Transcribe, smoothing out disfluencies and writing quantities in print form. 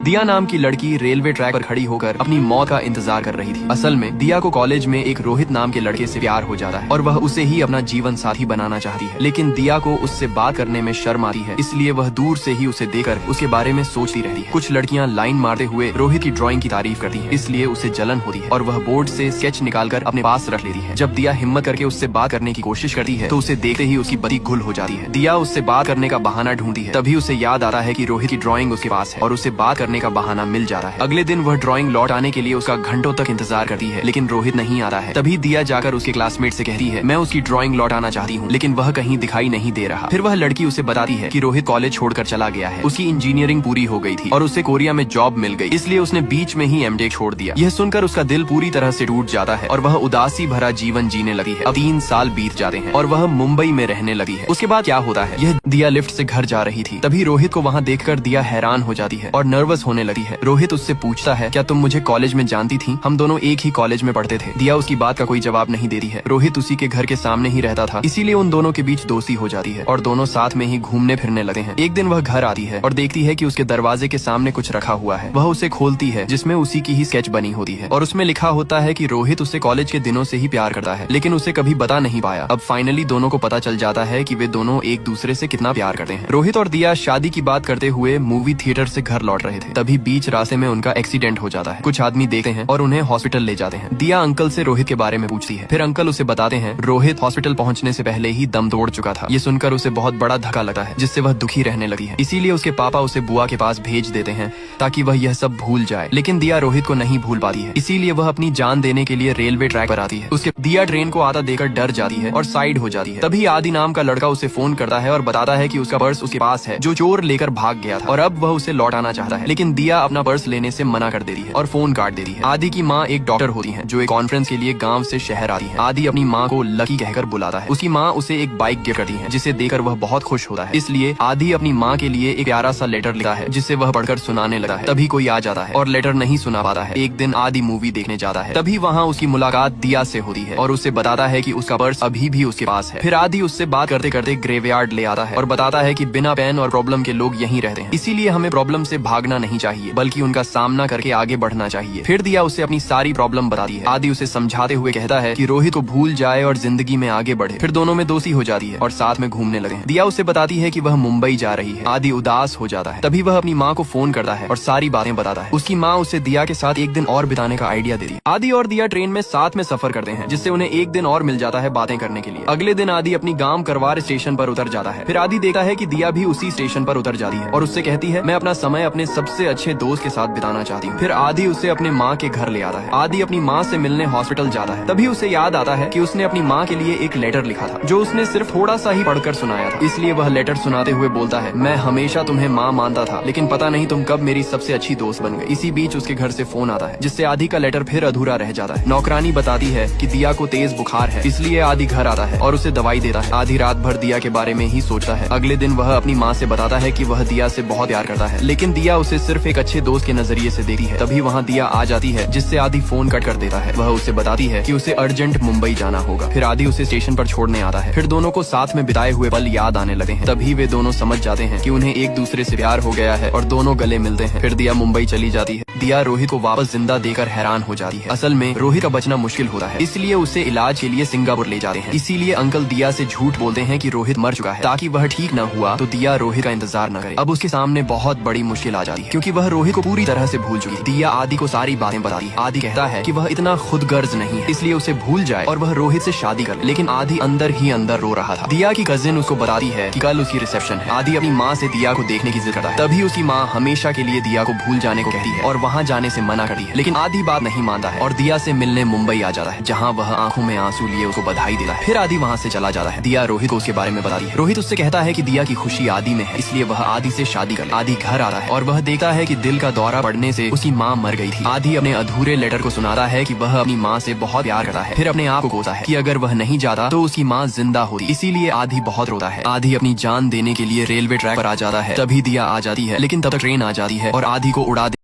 दिया नाम की लड़की रेलवे ट्रैक पर खड़ी होकर अपनी मौत का इंतजार कर रही थी। असल में दिया को कॉलेज में एक रोहित नाम के लड़के से प्यार हो जाता है और वह उसे ही अपना जीवन साथी बनाना चाहती है, लेकिन दिया को उससे बात करने में शर्म आती है, इसलिए वह दूर से ही उसे देखकर उसके बारे में सोचती रहती है। कुछ लड़कियां लाइन मारते हुए रोहित की ड्राइंग की तारीफ करती है, इसलिए उसे जलन होती है और वह बोर्ड से स्केच निकालकर अपने पास रख लेती है। जब दिया हिम्मत करके उससे बात करने की कोशिश करती है तो उसे देखते ही उसकी बत्ती गुल हो जाती है। दिया उससे बात करने का बहाना ढूंढती है, तभी उसे याद आता है कि रोहित की ड्राइंग उसके पास है और उसे बात करने का बहाना मिल जाता है। अगले दिन वह ड्राइंग लौट आने के लिए उसका घंटों तक इंतजार करती है, लेकिन रोहित नहीं आता है। तभी दिया जाकर उसके क्लासमेट से कहती है, मैं उसकी ड्राइंग लौटाना चाहती हूँ, लेकिन वह कहीं दिखाई नहीं दे रहा। फिर वह लड़की उसे बताती है कि रोहित कॉलेज छोड़कर चला गया है, उसकी इंजीनियरिंग पूरी हो गई थी और उसे कोरिया में जॉब मिल गई, इसलिए उसने बीच में ही एमटेक छोड़ दिया। यह सुनकर उसका दिल पूरी तरह से टूट जाता है और वह उदासी भरा जीवन जीने लगी है। अब 3 साल बीत जाते हैं और वह मुंबई में रहने लगी है। उसके बाद क्या होता है, यह दिया लिफ्ट से घर जा रही थी, तभी रोहित को वहाँ देखकर दिया हैरान हो जाती है और नर्वस होने लगी है। रोहित उससे पूछता है, क्या तुम मुझे कॉलेज में जानती थी? हम दोनों एक ही कॉलेज में पढ़ते थे। दिया उसकी बात का कोई जवाब नहीं देती है। रोहित उसी के घर के सामने ही रहता था, इसीलिए उन दोनों के बीच दोस्ती हो जाती है और दोनों साथ में ही घूमने फिरने लगते हैं। एक दिन वह घर आती है और देखती है कि उसके दरवाजे के सामने कुछ रखा हुआ है। वह उसे खोलती है, जिसमें उसी की ही स्केच बनी होती है और उसमें लिखा होता है कि रोहित उससे कॉलेज के दिनों से ही प्यार करता है, लेकिन उसे कभी बता नहीं पाया। अब फाइनली दोनों को पता चल जाता है कि वे दोनों एक दूसरे से कितना प्यार करते हैं। रोहित और दिया शादी की बात करते हुए मूवी थिएटर से घर लौट रहे थे, तभी बीच रास्ते में उनका एक्सीडेंट हो जाता है। कुछ आदमी देखते हैं और उन्हें हॉस्पिटल ले जाते हैं। दिया अंकल से रोहित के बारे में पूछती है, फिर अंकल उसे बताते हैं रोहित हॉस्पिटल पहुंचने से पहले ही दम तोड़ चुका था। ये सुनकर उसे बहुत बड़ा धक्का लगता है, जिससे वह दुखी रहने लगी है। इसीलिए उसके पापा उसे बुआ के पास भेज देते हैं ताकि वह यह सब भूल जाए, लेकिन दिया रोहित को नहीं भूल पाती है, इसीलिए वह अपनी जान देने के लिए रेलवे ट्रैक पर आती है। उसके दिया ट्रेन को आता देखकर डर जाती है और साइड हो जाती है। तभी आदि नाम का लड़का उसे फोन करता है और बताता है कि उसका पर्स उसके पास है, जो चोर लेकर भाग गया था और अब वह उसे लौटाना चाहता है, लेकिन दिया अपना पर्स लेने से मना कर देती है और फोन काट देती है। आदि की माँ एक डॉक्टर होती है जो एक कॉन्फ्रेंस के लिए गाँव से शहर आती है। आदि अपनी माँ को लकी कहकर बुलाता है। उसकी माँ उसे एक बाइक गिफ्ट करती है, जिसे देकर वह बहुत खुश होता है। इसलिए आदि अपनी माँ के लिए एक प्यारा सा लेटर लिखता है, जिसे वह पढ़कर सुनाने लगता है। तभी कोई आ जाता है और लेटर नहीं सुना पाता है। एक दिन आदि मूवी देखने जाता है, तभी वहाँ उसकी मुलाकात दिया से होती है और उसे बताता है कि उसका पर्स अभी भी उसके पास है। फिर आदि उससे बात करते करते ग्रेवयार्ड ले आता है और बताता है कि बिना पेन और प्रॉब्लम के लोग यहीं रहते हैं, इसीलिए हमें प्रॉब्लम से भागना नहीं चाहिए, बल्कि उनका सामना करके आगे बढ़ना चाहिए। फिर दिया उसे अपनी सारी प्रॉब्लम बताती है। आदि उसे समझाते हुए कहता है कि रोहित को भूल जाए और जिंदगी में आगे बढ़े। फिर दोनों में दोस्ती हो जाती है और साथ में घूमने लगे हैं। दिया उसे बताती है कि वह मुंबई जा रही है। आदि उदास हो जाता है, तभी वह अपनी माँ को फोन करता है और सारी बातें बताता है। उसकी माँ उसे दिया के साथ एक दिन और बिताने का आइडिया देती है। आदि और दिया ट्रेन में साथ में सफर करते हैं, जिससे उन्हें एक दिन और मिल जाता है बातें करने के लिए। अगले दिन आदि अपनी गांव करवार स्टेशन पर उतर जाता है। फिर आदि देखता है कि दिया भी उसी स्टेशन पर उतर जाती है और उससे कहती है, मैं अपना समय अपने सबसे अच्छे दोस्त के साथ बिताना चाहती हूँ। फिर आदि उसे अपने माँ के घर ले आता है। आदि अपनी माँ से मिलने हॉस्पिटल जाता है, तभी उसे याद आता है कि उसने अपनी माँ के लिए एक लेटर लिखा था, जो उसने सिर्फ थोड़ा सा ही पढ़कर सुनाया था। इसलिए वह लेटर सुनाते हुए बोलता है, मैं हमेशा तुम्हें माँ मानता था, लेकिन पता नहीं तुम कब मेरी सबसे अच्छी दोस्त बन गई। इसी बीच उसके घर से फोन आता है, जिससे आदि का लेटर फिर अधूरा रह जाता है। नौकरानी बताती है कि दिया को तेज बुखार है, इसलिए आदि घर आता है और उसे दवाई देता है। आदि रात भर दिया के बारे में ही सोचता है। अगले दिन वह अपनी माँ से बताता है कि वह दिया से बहुत प्यार करता है, लेकिन दिया उसे सिर्फ एक अच्छे दोस्त के नजरिए से देखती है। तभी वहाँ दिया आ जाती है, जिससे आदि फोन कट कर देता है। वह उसे बताती है कि उसे अर्जेंट मुंबई जाना होगा। फिर आदि उसे स्टेशन पर छोड़ने आता है। फिर दोनों को साथ में बिताए हुए पल याद आने लगे हैं। तभी वे दोनों समझ जाते हैं कि उन्हें एक दूसरे से प्यार हो गया है और दोनों गले मिलते हैं। फिर दिया मुंबई चली जाती है। दिया रोहित को वापस जिंदा देकर हैरान हो जाती है। असल में रोहित का बचना मुश्किल होता है, इसलिए उसे इलाज के लिए सिंगापुर ले जाते हैं। इसीलिए अंकल दिया से झूठ बोलते हैं कि रोहित मर चुका है, ताकि वह ठीक न हुआ तो दिया रोहित का इंतजार न करे। अब उसके सामने बहुत बड़ी मुश्किल आ जाती है, क्योंकि वह रोहित को पूरी तरह से भूल चुकी है। दिया आदि को सारी बातें बताती है। आदि कहता है कि वह इतना खुदगर्ज नहीं है, इसलिए उसे भूल जाए और वह रोहित से शादी कर ले, लेकिन आदि अंदर ही अंदर रो रहा था। दिया की कजिन उसको बताती है कि कल उसकी रिसेप्शन है। आदि अपनी माँ से दिया को देखने की जिद करता है, तभी उसकी माँ हमेशा के लिए दिया को भूल जाने को कहती है और वहाँ जाने से मना करती है, लेकिन आदि बात नहीं मानता है और दिया से मिलने मुंबई आ जाता है, जहाँ वह आंखों में आंसू लिए उसको बधाई देता है। फिर आदि वहाँ से चला जाता है। दिया रोहित को उसके बारे में बताती है। रोहित उससे कहता है कि दिया की खुशी आदि में है, इसलिए वह आदि से शादी कर ले। आदि घर आता है और वह देखता है कि दिल का दौरा पड़ने से उसकी माँ मर गई थी। आदि अपने अधूरे लेटर को सुनाता है कि वह अपनी माँ से बहुत प्यार करता है। फिर अपने आप को कोसता है कि अगर वह नहीं जाता तो उसकी माँ जिंदा होती, इसीलिए आदि बहुत रोता है। आदि अपनी जान देने के लिए रेलवे ट्रैक पर आ जाता है, तभी दिया आ जाती है, लेकिन तब तक ट्रेन आ जाती है और आदि को उड़ा